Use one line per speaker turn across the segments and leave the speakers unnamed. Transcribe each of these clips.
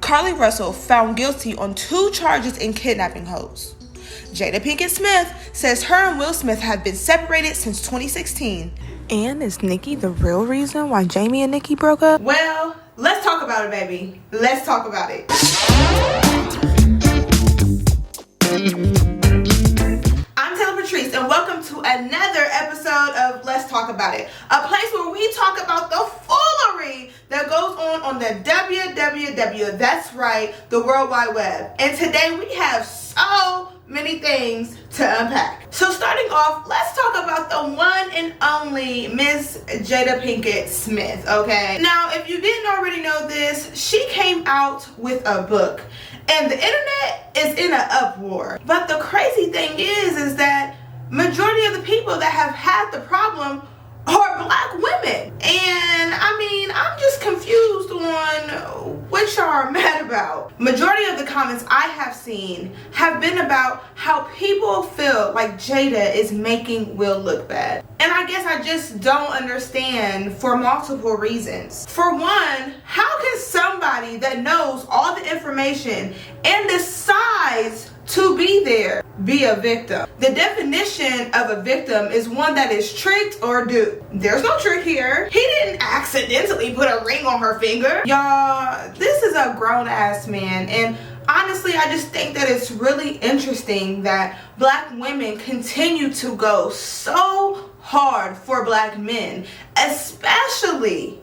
Carlee Russell found guilty on 2 charges in kidnapping hoax. Jada Pinkett Smith says her and Will Smith have been separated since 2016. And is Nikki the real reason why Jamie and Nikki broke up? Well, let's talk about it, baby. Let's talk about it. I'm Patrice, and welcome to another episode of Let's Talk About It, a place where we talk about the foolery that goes on the www, that's right, the World Wide Web. And today we have so many things to unpack. So starting off, let's talk about the one and only Miss Jada Pinkett Smith, okay? Now, if you didn't already know this, she came out with a book, and the internet is in an uproar. But the crazy thing is that majority of the people that have had the problem are black women. And I mean, I'm just confused on what y'all are mad about. Majority of the comments I have seen have been about how people feel like Jada is making Will look bad. And I guess I just don't understand for multiple reasons. For one, how can somebody that knows all the information and decides to be there be a victim? The definition of a victim is one that is tricked or duped. There's no trick here. He didn't accidentally put a ring on her finger. Y'all, this is a grown-ass man, and honestly, I just think that it's really interesting that black women continue to go so hard for black men, especially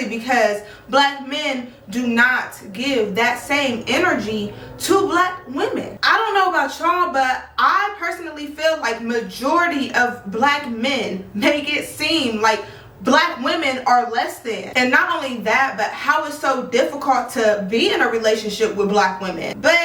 because black men do not give that same energy to black women. I don't know about y'all, but I personally feel like majority of black men make it seem like black women are less than. And not only that, but how it's so difficult to be in a relationship with black women. But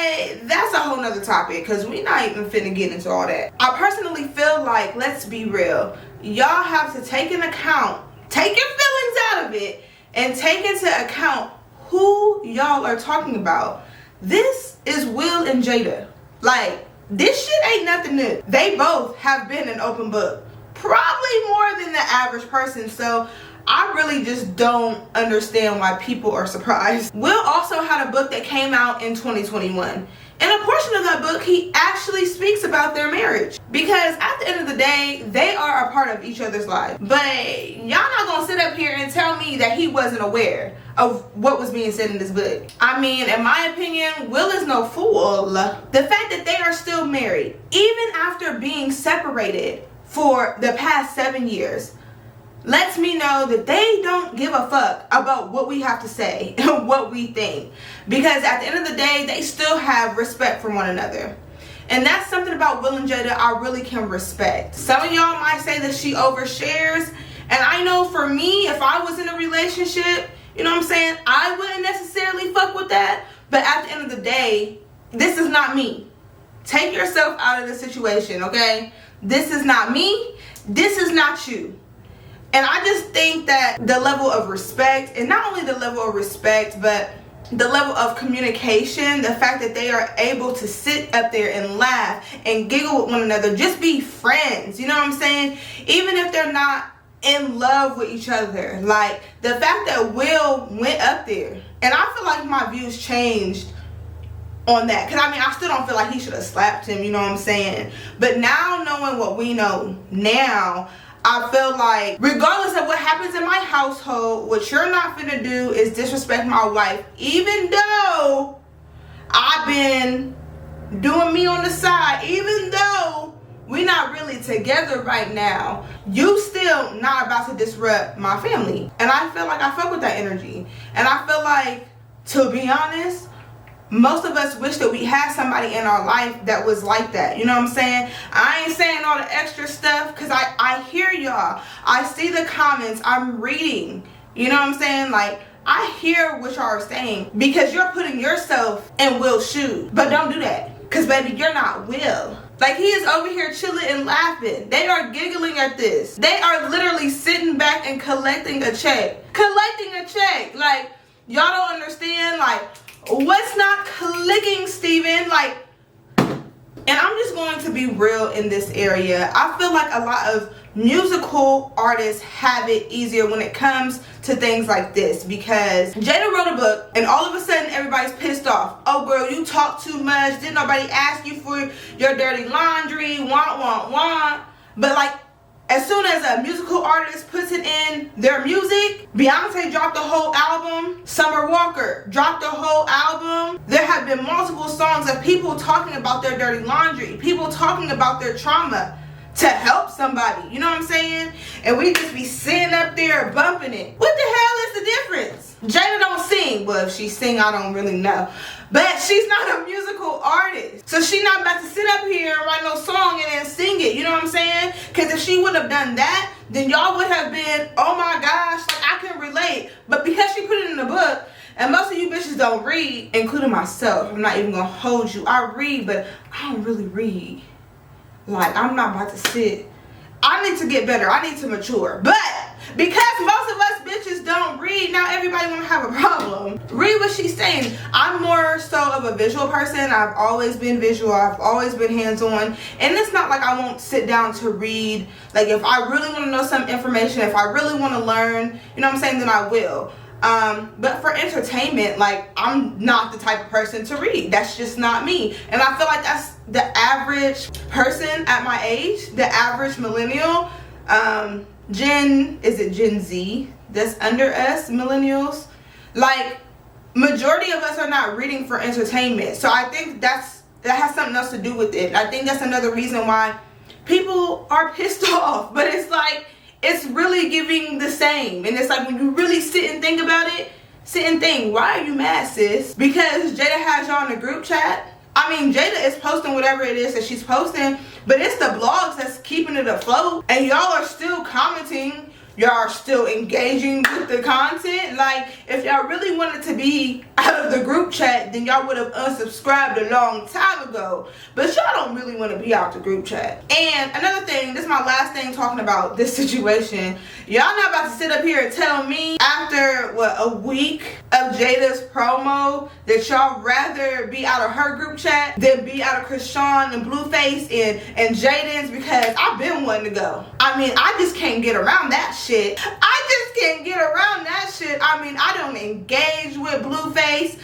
that's a whole nother topic, because we're not even finna get into all that. I personally feel like, let's be real, y'all have to take into account, take your feelings out of it, and take into account who y'all are talking about. This is Will and Jada. Like, this shit ain't nothing new. They both have been an open book, probably more than the average person, so I really just don't understand why people are surprised. Will also had a book that came out in 2021. In a portion of that book, he actually speaks about their marriage. Because at the end of the day, they are a part of each other's lives. But y'all not gonna sit up here and tell me that he wasn't aware of what was being said in this book. I mean, in my opinion, Will is no fool. The fact that they are still married, even after being separated for the past 7 years, lets me know that they don't give a fuck about what we have to say and what we think. Because at the end of the day, they still have respect for one another. And that's something about Will and Jada I really can respect. Some of y'all might say that she overshares. And I know for me, if I was in a relationship, you know what I'm saying, I wouldn't necessarily fuck with that. But at the end of the day, this is not me. Take yourself out of the situation, okay? This is not me. This is not you. And I just think that the level of respect, and not only the level of respect, but the level of communication, the fact that they are able to sit up there and laugh and giggle with one another, just be friends, you know what I'm saying? Even if they're not in love with each other. Like, the fact that Will went up there, and I feel like my views changed on that, because I mean, I still don't feel like he should have slapped him, you know what I'm saying? But now, knowing what we know now, I feel like regardless of what happens in my household, what you're not finna do is disrespect my wife. Even though I've been doing me on the side, even though we're not really together right now, you still not about to disrupt my family. And I feel like I fuck with that energy. And I feel like, to be honest, most of us wish that we had somebody in our life that was like that. You know what I'm saying? I ain't saying all the extra stuff, because I hear y'all. I see the comments. I'm reading. You know what I'm saying? Like, I hear what y'all are saying, because you're putting yourself in Will's shoes. But don't do that, because baby, you're not Will. Like, he is over here chilling and laughing. They are giggling at this. They are literally sitting back and collecting a check. Collecting a check. Like, y'all don't understand, like, what's not clicking, Steven? Like, in And I'm just going to be real in this area. I feel like a lot of musical artists have it easier when it comes to things like this, because Jada wrote a book and all of a sudden everybody's pissed off. Oh girl, you talk too much. Didn't nobody ask you for your dirty laundry? Want. But like, as soon as a musical artist puts it in their music, Beyonce dropped a whole album. Summer Walker dropped a whole album. There have been multiple songs of people talking about their dirty laundry, people talking about their trauma to help somebody. You know what I'm saying? And we just be sitting up there bumping it. What the hell is the difference? Jada don't sing. Well, if she sing, I don't really know. But she's not a musical artist. So she's not about to sit up here and write no song and then sing it. You know what I'm saying? Because if she would have done that, then y'all would have been, oh my gosh, like I can relate. But because she put it in the book, and most of you bitches don't read, including myself, I'm not even going to hold you. I read, but I don't really read. Like, I'm not about to sit. I need to get better. I need to mature. But because most of us bitches don't read, now everybody want to have a problem. Read what she's saying. I'm more so of a visual person. I've always been visual. I've always been hands-on. And it's not like I won't sit down to read. Like, if I really want to know some information, if I really want to learn, you know what I'm saying, then I will. But for entertainment, like, I'm not the type of person to read. That's just not me. And I feel like that's the average person at my age, the average millennial. Gen Z that's under us, millennials. Like, majority of us are not reading for entertainment. So I think that has something else to do with it. I think that's another reason why people are pissed off. But it's like, it's really giving the same. And it's like, when you really sit and think about it, sit and think, why are you mad, sis? Because Jada has y'all in a group chat. I mean, Jada is posting whatever it is that she's posting, but it's the blogs that's keeping it afloat. And y'all are still commenting. Y'all are still engaging with the content. Like, if y'all really wanted to be out of the group chat, then y'all would have unsubscribed a long time ago. But y'all don't really want to be out the group chat. And another thing, this is my last thing talking about this situation. Y'all not about to sit up here and tell me after, what, a week of Jada's promo that y'all rather be out of her group chat than be out of Krishan and Blueface and Jaden's, because I've been wanting to go. I mean, I just can't get around that shit. I just can't get around that shit. I mean, I don't engage with Blueface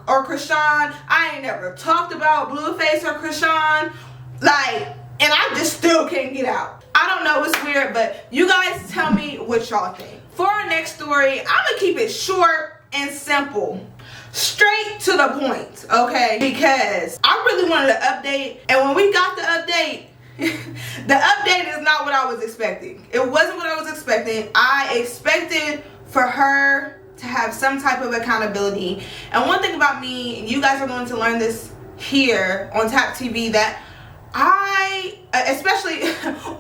or Krishan. I ain't never talked about Blueface or Krishan. Like, and I just still can't get out. I don't know, it's weird, but you guys tell me what y'all think. For our next story, I'm gonna keep it short and simple. Straight to the point, okay? Because I really wanted an update, and when we got the update, the update is not what I was expecting. It wasn't what I was expecting. I expected for her to have some type of accountability. And one thing about me, and you guys are going to learn this here on Tap TV, that I, especially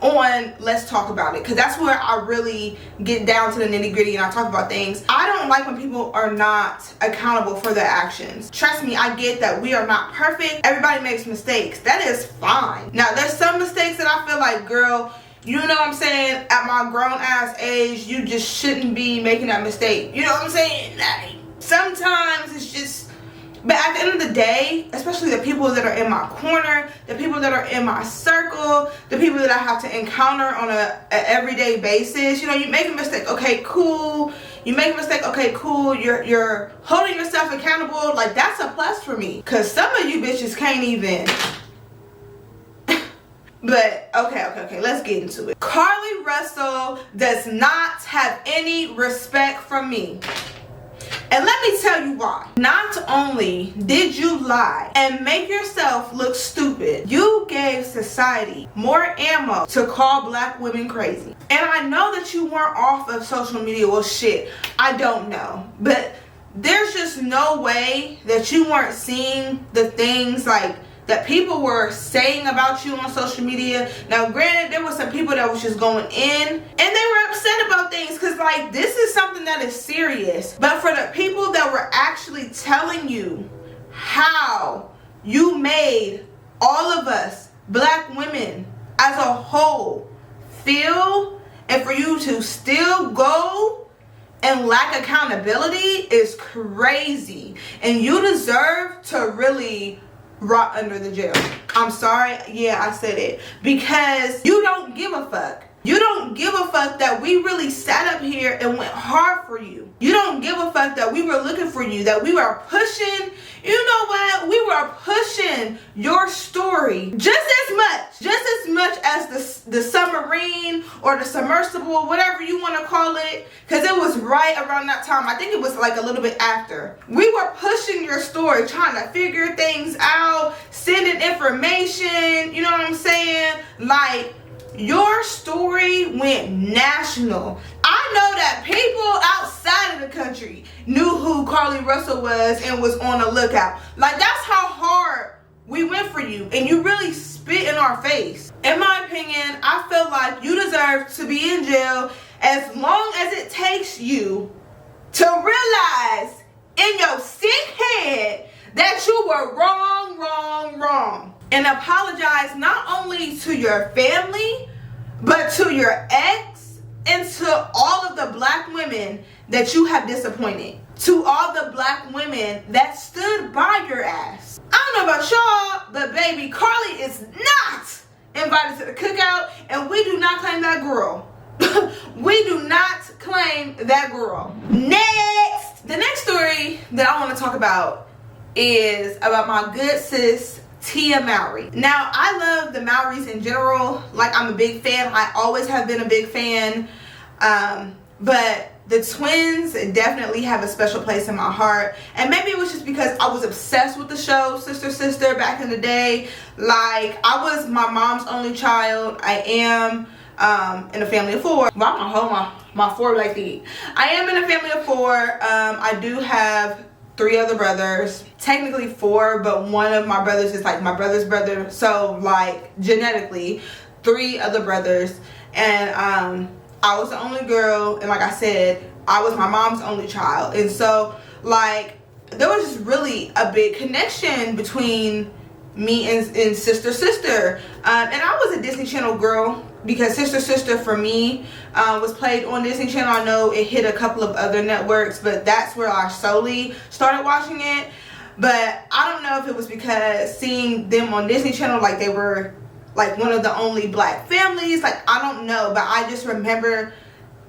on Let's Talk About It, because that's where I really get down to the nitty gritty and I talk about things. I don't like when people are not accountable for their actions. Trust me, I get that we are not perfect. Everybody makes mistakes. That is fine. Now, there's some mistakes that I feel like, girl, you know what I'm saying, at my grown ass age, you just shouldn't be making that mistake. You know what I'm saying? Like, sometimes it's just, but at the end of the day, especially the people that are in my corner, the people that are in my circle, the people that I have to encounter on a everyday basis, you know, you make a mistake, okay, cool. You make a mistake, okay, cool. You're holding yourself accountable. Like, that's a plus for me. Because some of you bitches can't even. But, okay, let's get into it. Carlee Russell does not have any respect from me. And let me tell you why. Not only did you lie and make yourself look stupid, you gave society more ammo to call black women crazy. And I know that you weren't off of social media. Well, shit, I don't know. But there's just no way that you weren't seeing the things like that people were saying about you on social media. Now, granted, there were some people that was just going in and they were upset about things because, like, this is something that is serious. But for the people that were actually telling you how you made all of us, black women as a whole, feel, and for you to still go and lack accountability is crazy. And you deserve to really rot under the jail. I'm sorry, yeah, I said it. Because you don't give a fuck. You don't give a fuck that we really sat up here and went hard for you. You don't give a fuck that we were looking for you, that we were pushing. You know what? We were pushing your story just as much as the submarine or the submersible, whatever you want to call it, because it was right around that time. I think it was like a little bit after. We were pushing your story, trying to figure things out, sending information, you know what I'm saying? Like, your story went national. I know that people outside of the country knew who Carlee Russell was and was on the lookout. Like, that's how hard we went for you, and you really spit in our face. In my opinion, I feel like you deserve to be in jail as long as it takes you to realize in your sick head that you were wrong. And apologize not only to your family, but to your ex and to all of the black women that you have disappointed. To all the black women that stood by your ass. I don't know about y'all, but baby, Carlee is not invited to the cookout, and we do not claim that girl. We do not claim that girl. Next! The next story that I want to talk about is about my good sis, Mowry. Now, I love the Mowrys in general. Like, I'm a big fan. I always have been a big fan. But the twins definitely have a special place in my heart. And maybe it was just because I was obsessed with the show Sister back in the day. Like, I was my mom's only child. I am in a family of 4. Why am I holding my 4 like that? I am in a family of 4. I do have 3 other brothers, technically 4, but one of my brothers is like my brother's brother, so like genetically 3 other brothers. And I was the only girl, and like I said, I was my mom's only child, and so like there was just really a big connection between me and sister. And I was a Disney Channel girl, because Sister for me was played on Disney Channel. I know it hit a couple of other networks, but that's where I solely started watching it. But I don't know if it was because seeing them on Disney Channel, like they were like one of the only black families, like I don't know, but I just remember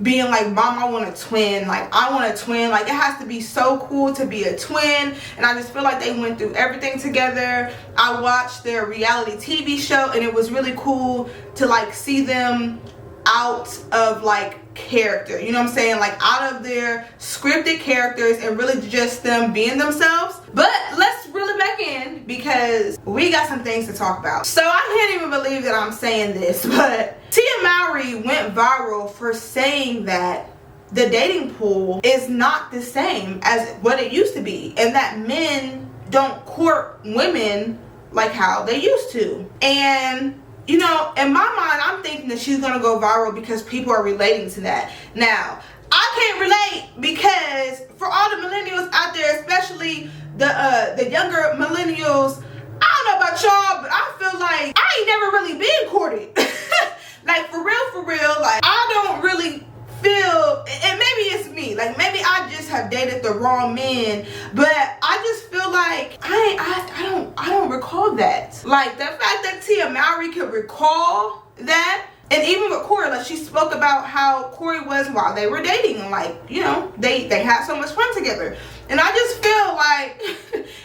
being like, Mom, I want a twin. Like, I want a twin. Like, it has to be so cool to be a twin. And I just feel like they went through everything together. I watched their reality TV show, and it was really cool to like see them out of like character, you know what I'm saying, like out of their scripted characters, and really just them being themselves. But let's reel it back in, because we got some things to talk about. So I can't even believe that I'm saying this, but Mowry went viral for saying that the dating pool is not the same as what it used to be, and that men don't court women like how they used to. And you know, in my mind, I'm thinking that she's gonna go viral because people are relating to that. Now, I can't relate, because for all the millennials out there, especially the younger millennials, I don't know about y'all, but I feel like I ain't never really been courted. Like, for real, like I don't really feel, and maybe it's me, like maybe I just have dated the wrong men, but I just feel like I don't recall that. Like, the fact that Mowry could recall that, and even with Corey, like she spoke about how Corey was while they were dating, and like, you know, they had so much fun together. And I just feel like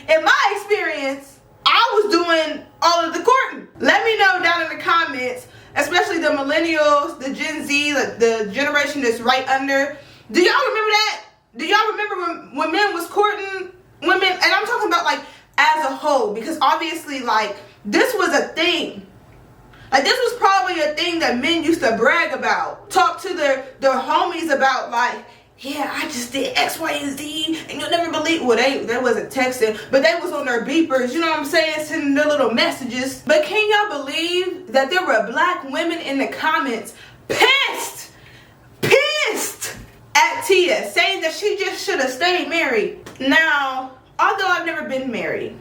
in my experience, I was doing all of the courting. Let me know down in the comments, especially the millennials, the Gen Z, like the generation that's right under. Do y'all remember that? Do y'all remember when men was courting women? And I'm talking about like as a whole, because obviously like this was a thing. Like, this was probably a thing that men used to brag about. Talk to their homies about, like, yeah, I just did X, Y, and Z, and you'll never believe. Well, they wasn't texting, but they was on their beepers, you know what I'm saying, sending their little messages. But can y'all believe that there were black women in the comments pissed at Tia, saying that she just should have stayed married? Now, although I've never been married,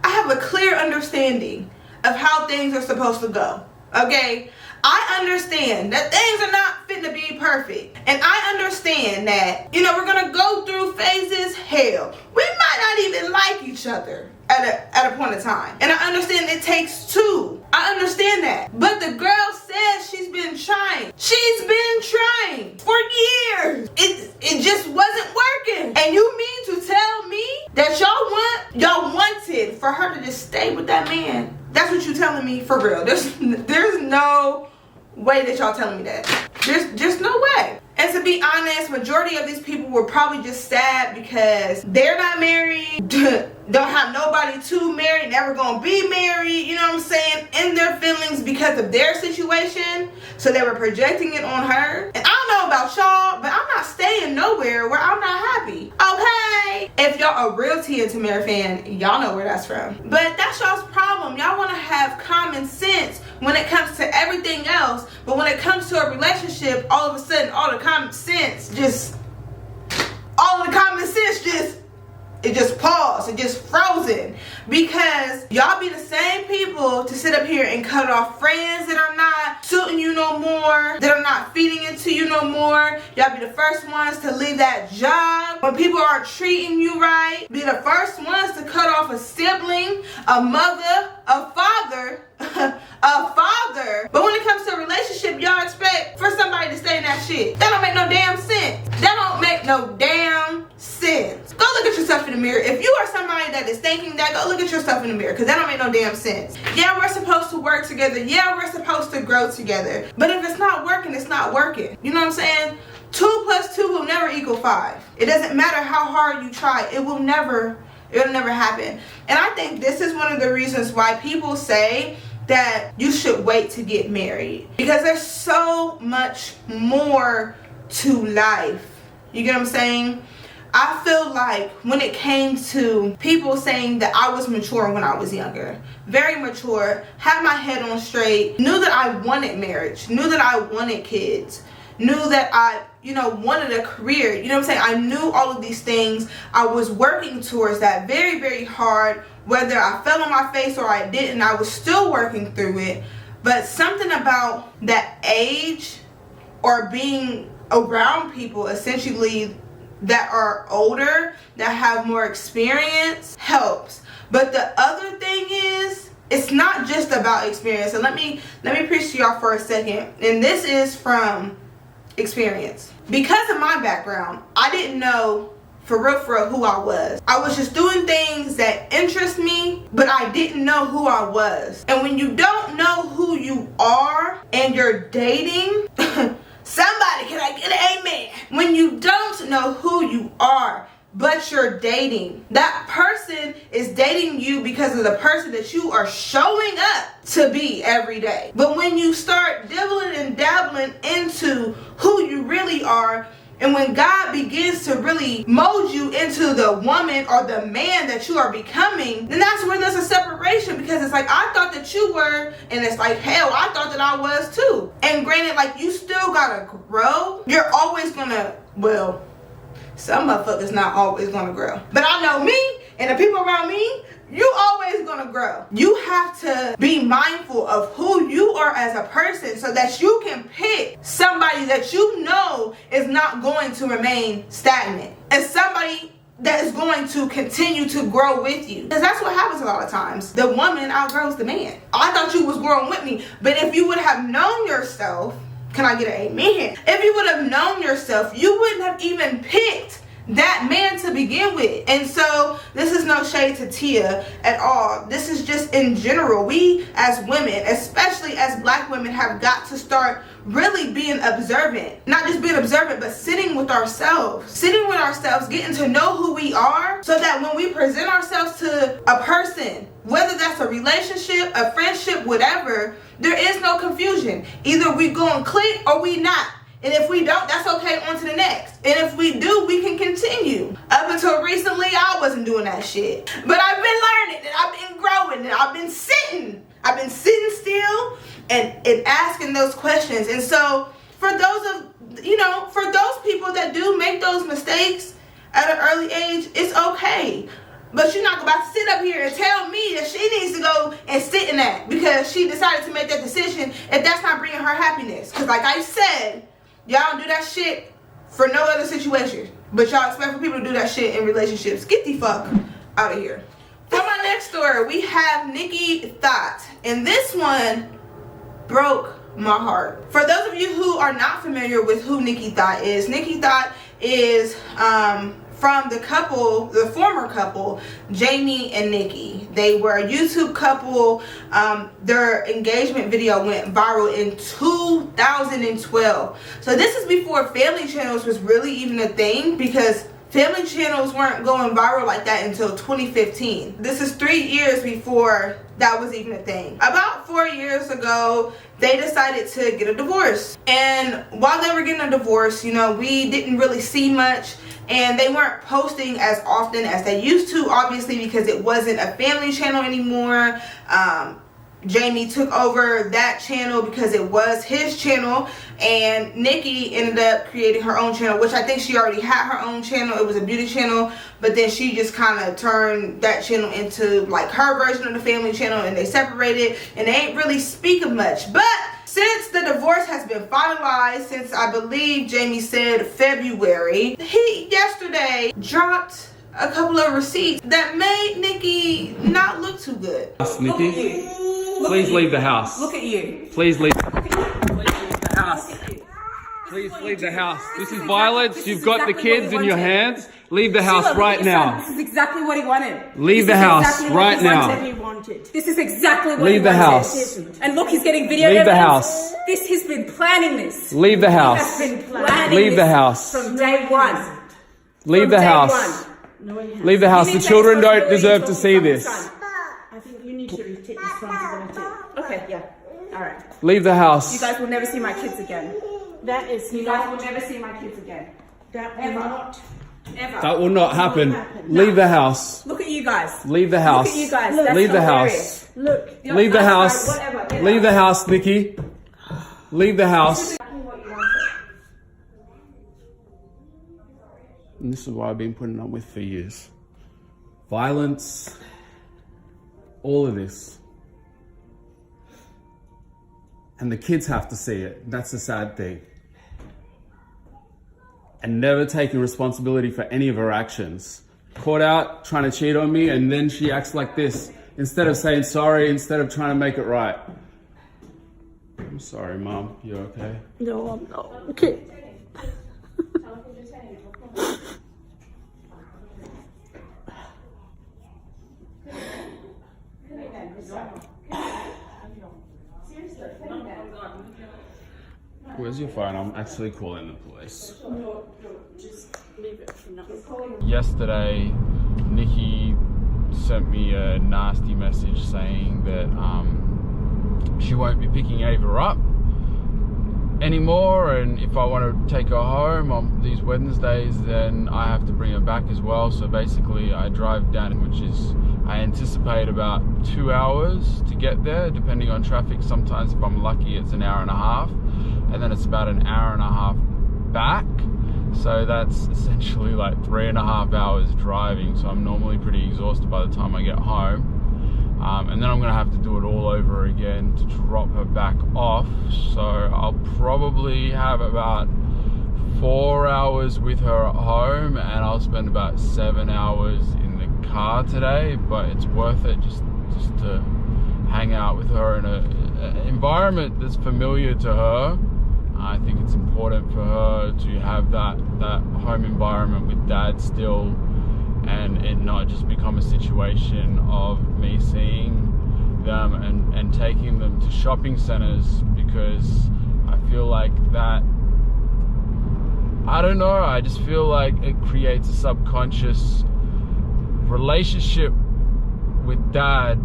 I have a clear understanding of how things are supposed to go, okay? I understand that things are not fit to be perfect. And I understand that, you know, we're going to go through phases. Hell, we might not even like each other at a point of time. And I understand it takes two. I understand that. But the girl says she's been trying. She's been trying for years. It just wasn't working. And you mean to tell me that y'all wanted for her to just stay with that man? That's what you telling me? For real. There's no way that y'all telling me that. There's just no way. And to be honest, majority of these people were probably just sad because they're not married, don't have nobody to marry, never gonna be married, you know what I'm saying, in their feelings because of their situation. So they were projecting it on her. And I don't know about y'all, but I'm not staying nowhere where I'm not happy. Okay? If y'all a real Tia Tamera fan, y'all know where that's from. But that's y'all's problem. Y'all wanna have common sense when it comes to everything else, but when it comes to a relationship, all of a sudden, all the common sense just paused. It just frozen. Because y'all be the same people to sit up here and cut off friends that are not suiting you no more, that are not feeding into you no more. Y'all be the first ones to leave that job when people aren't treating you right. Be the first ones to cut off a sibling, a mother, a father, a father. But when it comes to a relationship, y'all expect for somebody to stay in that shit. That don't make no damn sense. That don't make no damn sense. Go look at yourself in the mirror. If you are somebody that is thinking that, go look at yourself in the mirror, because that don't make no damn sense. Yeah, we're supposed to work together. Yeah, we're supposed to grow together. But if it's not working, it's not working. You know what I'm saying? 2 + 2 will never equal 5. It doesn't matter how hard you try. It'll never happen. And I think this is one of the reasons why people say that you should wait to get married, because there's so much more to life. You get what I'm saying? I feel like when it came to people saying that I was mature when I was younger, very mature, had my head on straight, knew that I wanted marriage, knew that I wanted kids, knew that I, wanted a career, you know what I'm saying? I knew all of these things. I was working towards that very, very hard. Whether I fell on my face or I didn't, I was still working through it. But something about that age or being around people essentially that are older, that have more experience, helps. But the other thing is, it's not just about experience. And let me preach to y'all for a second. And this is from experience. Because of my background, I didn't know for real who I was. I was just doing things that interest me, but I didn't know who I was. And when you don't know who you are and you're dating, somebody, can I get an amen? When you don't know who you are, but you're dating, that person is dating you because of the person that you are showing up to be every day. But when you start dibbling and dabbling into who you really are, and when God begins to really mold you into the woman or the man that you are becoming, then that's where there's a separation, because it's like, I thought that you were, and it's like, hell, I thought that I was too. And granted, like, you still gotta grow. You're always gonna, well, some motherfuckers not always gonna grow. But I know me and the people around me, you always gonna grow. You have to be mindful of who you are as a person so that you can pick somebody that you know is not going to remain stagnant, and somebody that is going to continue to grow with you. Because that's what happens a lot of times. The woman outgrows the man. I thought you was growing with me, but if you would have known yourself, can I get an amen? If you would have known yourself, you wouldn't have even picked that man to begin with. And so this is no shade to Tia at all. This is just in general. We as women, especially as black women, have got to start really being observant. Not just being observant, but sitting with ourselves. Sitting with ourselves, getting to know who we are, so that when we present ourselves to a person, whether that's a relationship, a friendship, whatever, there is no confusion. Either we gonna click or we not. And if we don't, that's okay, on to the next. And if we do, we can continue. Up until recently, I wasn't doing that shit. But I've been learning, and I've been growing, and I've been sitting. I've been sitting still and asking those questions. And so for those people that do make those mistakes at an early age, it's okay. But you're not about to sit up here and tell me that she needs to go and sit in that because she decided to make that decision if that's not bringing her happiness. Because like I said, y'all don't do that shit for no other situation. But y'all expect for people to do that shit in relationships. Get the fuck out of here. For my next story, we have Nikki Thot, and this one broke my heart. For those of you who are not familiar with who Nikki Thot is from the former couple, Jamie and Nikki. They were a YouTube couple. Their engagement video went viral in 2012. So this is before family channels was really even a thing, because family channels weren't going viral like that until 2015. This is 3 years before that was even a thing. About 4 years ago, they decided to get a divorce. And while they were getting a divorce, you know, we didn't really see much, and they weren't posting as often as they used to, obviously, because it wasn't a family channel anymore. Jamie took over that channel because it was his channel, and Nikki ended up creating her own channel, which I think she already had her own channel. It was a beauty channel, but then she just kind of turned that channel into like her version of the family channel, and they separated, and they ain't really speaking much. But since the divorce has been finalized, since I believe Jamie said February, he yesterday dropped a couple of receipts that made Nikki not look too good.
Nikki, please leave the house.
Look at you.
Please leave. Please leave the house. Please leave the house. This is violence. You've got the kids in your hands. Leave the house right now.
This is exactly what he wanted.
Leave the house right now.
This is exactly what he wanted.
Leave the house.
And look, he's getting video
evidence. Leave the house.
This, he's been planning this.
Leave the house.
He has been planning
Leave the
this
house.
from day one.
Leave the house. Leave the house. The children don't deserve to see this.
I think you need to take responsibility. Okay, yeah. All right.
Leave the house.
You guys will never see my kids again. That is, you guys will never see my kids again. That will not. Ever.
That will not happen. Leave the house.
Look at you guys.
Leave the house.
Look at you guys. That's
Leave the
hilarious.
house.
Look.
Leave the house.
Whatever.
Leave the house, Nikki. Leave the house. And this is what I've been putting up with for years. Violence. All of this. And the kids have to see it. That's the sad thing. And never taking responsibility for any of her actions. Caught out trying to cheat on me, and then she acts like this. Instead of saying sorry, instead of trying to make it right. I'm sorry, Mom. You okay?
No, I'm not. Okay.
Where's your phone? I'm actually calling the police.
No, just leave it for now.
Yesterday, Nikki sent me a nasty message saying that she won't be picking Ava up anymore, and if I want to take her home on these Wednesdays, then I have to bring her back as well. So basically I drive down, which is, I anticipate about 2 hours to get there, depending on traffic. Sometimes if I'm lucky it's an hour and a half, and then it's about an hour and a half back. So that's essentially like 3.5 hours driving. So I'm normally pretty exhausted by the time I get home. And then I'm gonna have to do it all over again to drop her back off. So I'll probably have about 4 hours with her at home, and I'll spend about 7 hours in the car today. But it's worth it just to hang out with her in an environment that's familiar to her. I think it's important for her to have that home environment with Dad still, and it not just become a situation of me seeing them and taking them to shopping centers, because I feel like that, I don't know, I just feel like it creates a subconscious relationship with Dad,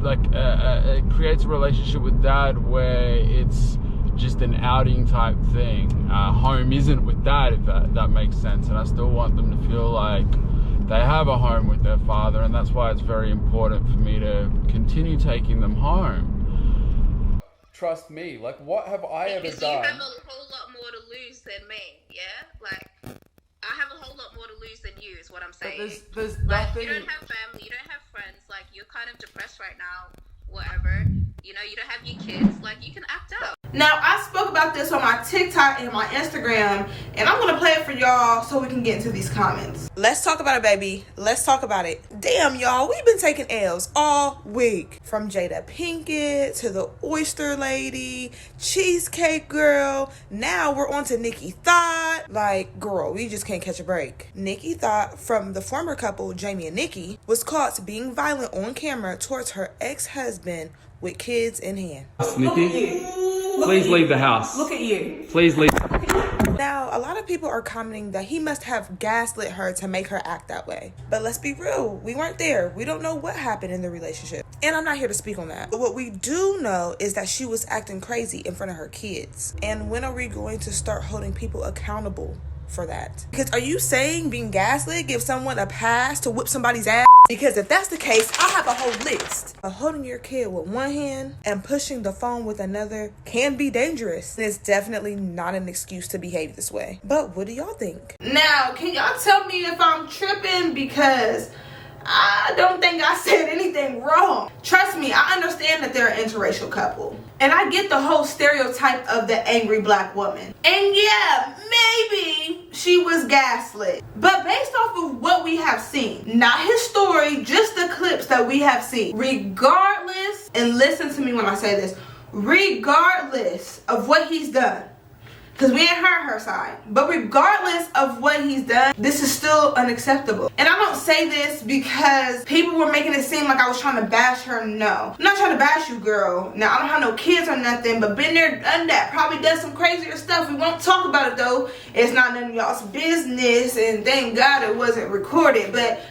it creates a relationship with Dad where it's just an outing type thing. Home isn't with Dad, if that makes sense, and I still want them to feel like they have a home with their father, and that's why it's very important for me to continue taking them home. Trust me, like, what have I ever done?
You have a whole lot more to lose than me, yeah? Like, I have a whole lot more to lose than you, is what I'm saying.
But there's
like,
nothing...
you don't have family, you don't have friends, like, you're kind of depressed right now, whatever. You know, you don't have your kids, like, you can act out.
Now, I spoke about this on my TikTok and my Instagram, and I'm gonna play it for y'all so we can get into these comments. Let's talk about it, baby. Let's talk about it. Damn, y'all, we've been taking L's all week. From Jada Pinkett to the Oyster Lady, Cheesecake Girl. Now we're on to Nikki Thot. Like, girl, we just can't catch a break. Nikki Thot, from the former couple, Jamie and Nikki, was caught being violent on camera towards her ex-husband with kids in hand.
Nikki, please leave the house.
Look at you.
Please leave.
Now, a lot of people are commenting that he must have gaslit her to make her act that way. But let's be real, we weren't there. We don't know what happened in the relationship. And I'm not here to speak on that. But what we do know is that she was acting crazy in front of her kids. And when are we going to start holding people accountable for that? Because are you saying being gaslit gives someone a pass to whip somebody's ass? Because if that's the case, I have a whole list. Holding your kid with one hand and pushing the phone with another can be dangerous. It's definitely not an excuse to behave this way. But what do y'all think? Now, can y'all tell me if I'm tripping? Because I don't think I said anything wrong. Trust me, I understand that they're an interracial couple. And I get the whole stereotype of the angry black woman. And yeah, maybe she was gaslit. But based off of what we have seen, not his story, just the clips that we have seen, regardless, and listen to me when I say this, regardless of what he's done, because we ain't heard her side, but regardless of what he's done, this is still unacceptable. And I don't say this because people were making it seem like I was trying to bash her. No, I'm not trying to bash you, girl. Now, I don't have no kids or nothing, but been there, done that. Probably does some crazier stuff. We won't talk about it though. It's not none of y'all's business, and thank God it wasn't recorded. But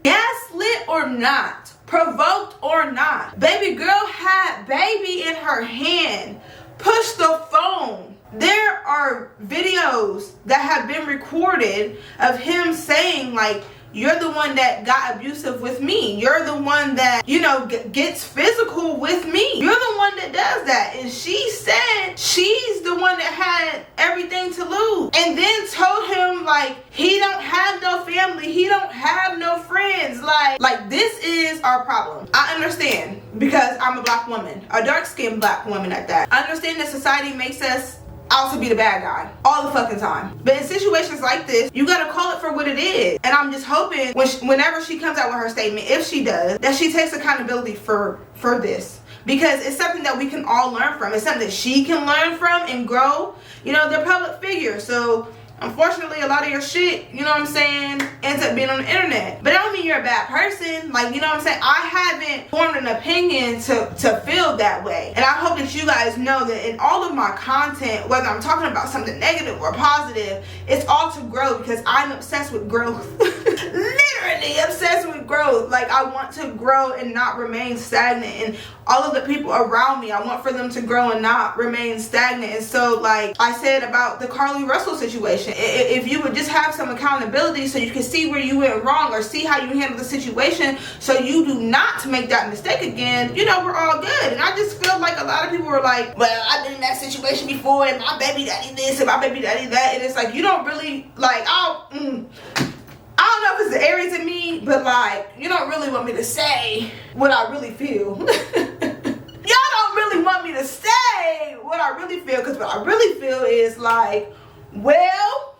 gaslit or not, provoked or not, baby girl had baby in her hand. Push the phone. There are videos that have been recorded of him saying, like, you're the one that got abusive with me. You're the one that, you know, gets physical with me. You're the one that does that. And she said she's the one that had everything to lose. And then told him, like, he don't have no family. He don't have no friends. Like this is our problem. I understand, because I'm a black woman, a dark-skinned black woman at that. I understand that society makes us out to be the bad guy all the fucking time. But in situations like this, you gotta call it for what it is. And I'm just hoping whenever she comes out with her statement, if she does, that she takes accountability for this. Because it's something that we can all learn from. It's something that she can learn from and grow. You know, they're public figures, so unfortunately, a lot of your shit, you know what I'm saying, ends up being on the internet. But I don't mean you're a bad person. Like, you know what I'm saying? I haven't formed an opinion to feel that way. And I hope that you guys know that in all of my content, whether I'm talking about something negative or positive, it's all to grow, because I'm obsessed with growth. Literally obsessed with growth. Like, I want to grow and not remain stagnant. And all of the people around me, I want for them to grow and not remain stagnant. And so, like I said about the Carlee Russell situation, if you would just have some accountability so you can see where you went wrong, or see how you handle the situation so you do not make that mistake again, you know, we're all good. And I just feel like a lot of people were like, well, I've been in that situation before, and my baby daddy this and my baby daddy that. And it's like, you don't really, like, I don't know if it's the Aries in me, but like, you don't really want me to say what I really feel. Y'all don't really want me to say what I really feel, because what I really feel is like, well,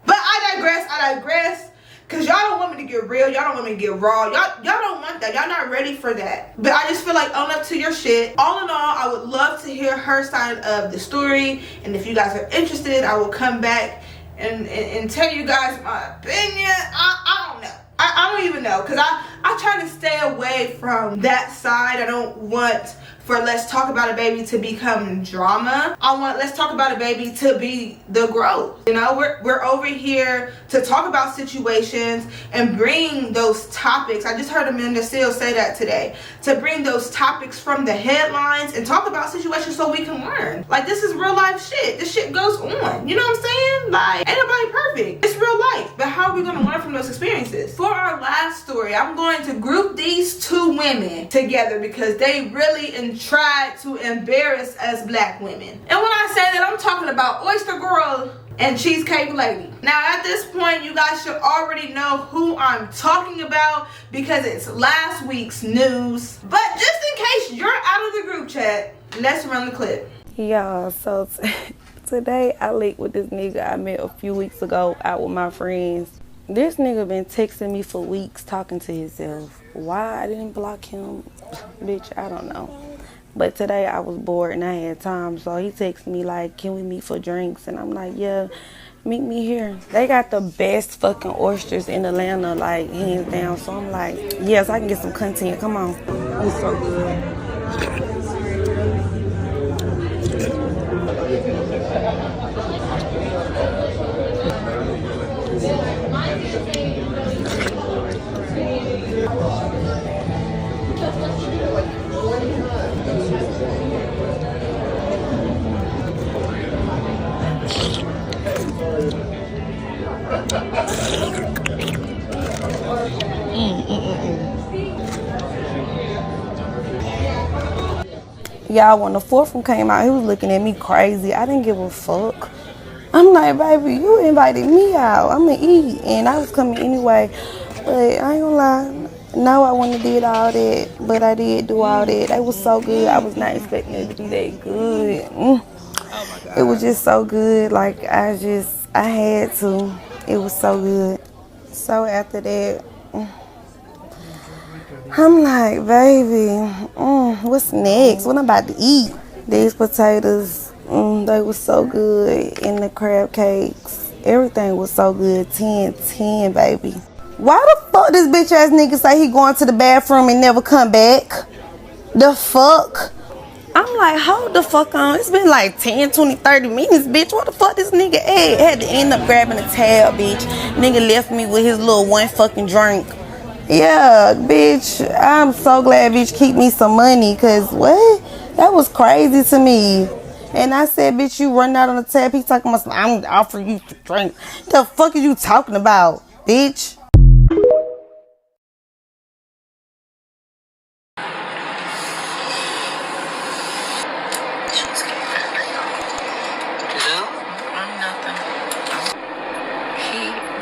but I digress, because y'all don't want me to get real, y'all don't want me to get raw, y'all don't want that, y'all not ready for that. But I just feel like, own up to your shit. All in all, I would love to hear her side of the story, and if you guys are interested, I will come back and tell you guys my opinion. I don't know. I don't even know, because I try to stay away from that side. I don't want for Let's Talk About It Baby to become drama. I want Let's Talk About It Baby to be the growth. You know, we're over here to talk about situations and bring those topics. I just heard Amanda Seales say that today. To bring those topics from the headlines and talk about situations so we can learn. Like, this is real life shit. This shit goes on. You know what I'm saying? Like, ain't nobody perfect. It's real life. But how are we going to learn from those experiences? For our last story, I'm going to group these two women together because they really tried to embarrass us black women. And when I say that, I'm talking about Oyster Girl and Cheesecake Lady. Now at this point, you guys should already know who I'm talking about because it's last week's news. But just in case you're out of the group chat, let's run the clip.
Y'all, so today I linked with this nigga I met a few weeks ago out with my friends. This nigga been texting me for weeks talking to himself. Why I didn't block him, bitch, I don't know. But today I was bored and I had time, so he texted me like, can we meet for drinks? And I'm like, yeah, meet me here. They got the best fucking oysters in Atlanta, like hands down. So I'm like, yes, I can get some content, come on. It's so good. Y'all, when the fourth one came out, he was looking at me crazy. I didn't give a fuck. I'm like, baby, you invited me out. I'm gonna eat. And I was coming anyway. But I ain't gonna lie. No, I wouldn't have did all that. But I did do all that. They was so good. I was not expecting it to be that good. Oh my God. It was just so good. Like, I had to. It was so good. So after that, I'm like, baby, what's next? What I'm about to eat? These potatoes, they were so good. And the crab cakes, everything was so good. 10, baby. Why the fuck this bitch ass nigga say he going to the bathroom and never come back? The fuck? I'm like, hold the fuck on. It's been like 10, 20, 30 minutes, bitch. What the fuck this nigga at? Had to end up grabbing a tab, bitch. Nigga left me with his little one fucking drink. Yeah, bitch, I'm so glad bitch keep me some money, cause what? That was crazy to me. And I said, bitch, you run out on the tab. He talking about, I'm offering you to drink. The fuck are you talking about, bitch?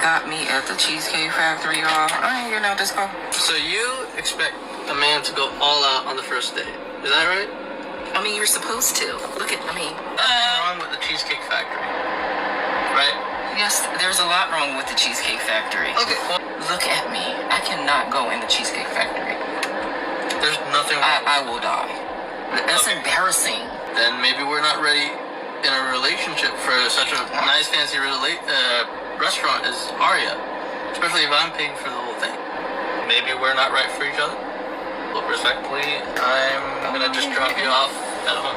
Got me at the Cheesecake Factory, y'all. I ain't getting out this car.
So you expect a man to go all out on the first date? Is that right?
I mean, you're supposed to. Look at,
nothing wrong with the Cheesecake Factory, right?
Yes, there's a lot wrong with the Cheesecake Factory.
Okay. Well,
look at me. I cannot go in the Cheesecake Factory.
There's nothing wrong.
I will die. That's embarrassing.
Then maybe we're not ready in a relationship for such a nice, fancy restaurant as Aria, especially if I'm paying for the whole thing. Maybe we're not right for each other. But respectfully, I'm gonna just drop you off at home.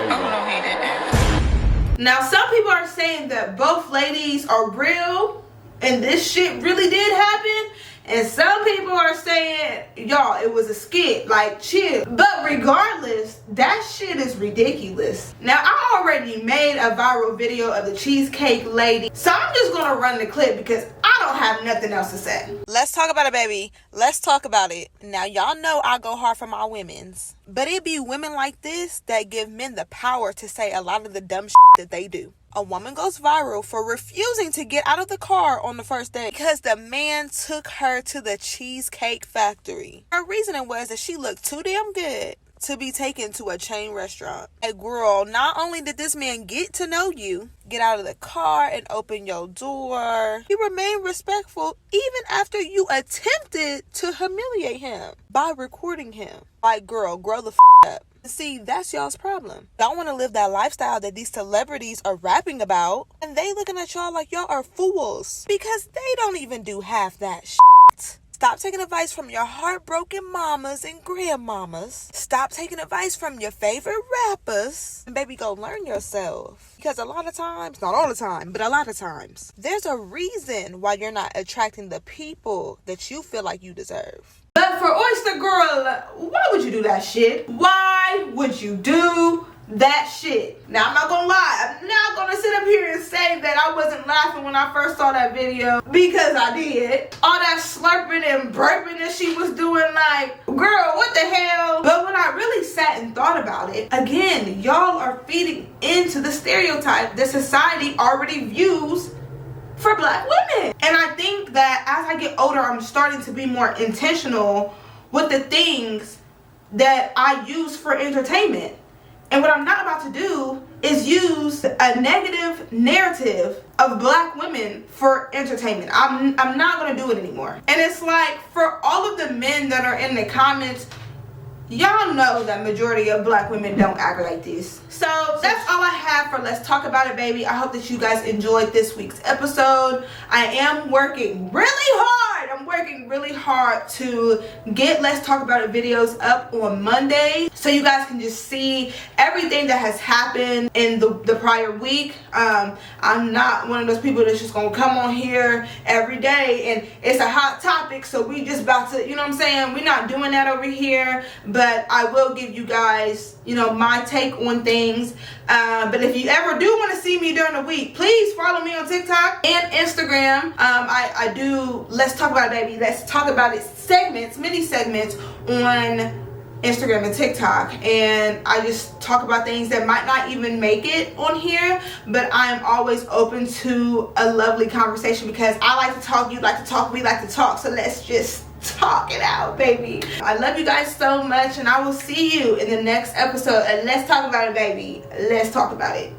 Oh no, he didn't.
Now some people are saying that both ladies are real and this shit really did happen. And some people are saying, y'all, it was a skit, like, chill. But regardless, that shit is ridiculous. Now, I already made a viral video of the Cheesecake Lady, so I'm just gonna run the clip because I don't have nothing else to say.
Let's talk about it, baby. Let's talk about it. Now, y'all know I go hard for my women's. But it be women like this that give men the power to say a lot of the dumb shit that they do. A woman goes viral for refusing to get out of the car on the first date because the man took her to the Cheesecake Factory. Her reasoning was that she looked too damn good to be taken to a chain restaurant. Hey girl, not only did this man get to know you, get out of the car and open your door, he remained respectful even after you attempted to humiliate him by recording him. Like, girl, grow the up. See, that's y'all's problem. Y'all want to live that lifestyle that these celebrities are rapping about, and they looking at y'all like y'all are fools because they don't even do half that shit. Stop taking advice from your heartbroken mamas and grandmamas. Stop taking advice from your favorite rappers. And baby, go learn yourself. Because a lot of times, not all the time, but a lot of times, there's a reason why you're not attracting the people that you feel like you deserve.
But for Oyster Girl, why would you do that shit? Why would you do that shit? Now, I'm not gonna lie. I'm not gonna sit up here and say that I wasn't laughing when I first saw that video, because I did. All that slurping and burping that she was doing, like, girl, what the hell? But when I I really sat and thought about it, again, y'all are feeding into the stereotype that society already views for black women. And I think that as I get older, I'm starting to be more intentional with the things that I use for entertainment. And what I'm not about to do is use a negative narrative of black women for entertainment. I'm not gonna do it anymore. And it's like, for all of the men that are in the comments, y'all know that majority of black women don't act like this. So that's all I have for Let's Talk About It, baby. I hope that you guys enjoyed this week's episode. I am working really hard. I'm working really hard to get Let's Talk About It videos up on Monday, so you guys can just see everything that has happened in the prior week. I'm not one of those people that's just gonna come on here every day and it's a hot topic, so we just about to, you know what I'm saying? We're not doing that over here. But I will give you guys, you know, my take on things. But if you ever do want to see me during the week, please follow me on TikTok and Instagram. I do Let's Talk About It, baby. Let's Talk About It segments, mini segments on Instagram and TikTok. And I just talk about things that might not even make it on here. But I'm always open to a lovely conversation, because I like to talk, you like to talk, we like to talk. So let's just talk it out, baby. I love you guys so much, and I will see you in the next episode. And let's talk about it, baby. Let's talk about it.